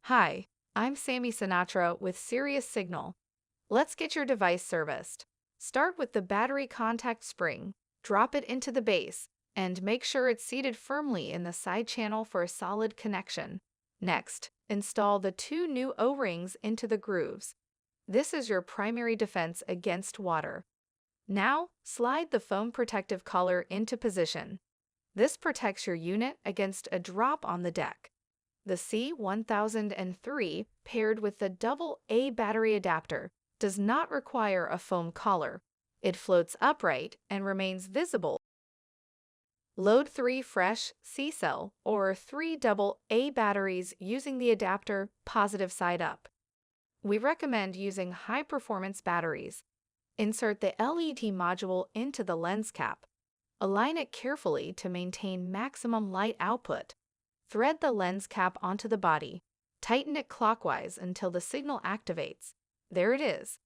Hi, I'm Sammy Sinatra with Sirius Signal. Let's get your device serviced. Start with the battery contact spring, drop it into the base, and make sure it's seated firmly in the side channel for a solid connection. Next, install the two new O-rings into the grooves. This is your primary defense against water. Now, slide the foam protective collar into position. This protects your unit against a drop on the deck. The C-1003, paired with the AA battery adapter, does not require a foam collar. It floats upright and remains visible. Load 3 fresh C-cell or 3 AA batteries using the adapter positive side up. We recommend using high-performance batteries. Insert the LED module into the lens cap. Align it carefully to maintain maximum light output. Thread the lens cap onto the body. Tighten it clockwise until the signal activates. There it is.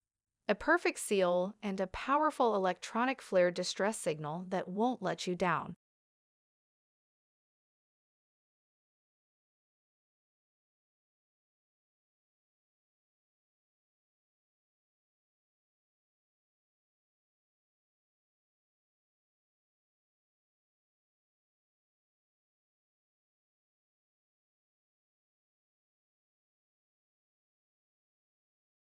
A perfect seal and a powerful electronic flare distress signal that won't let you down.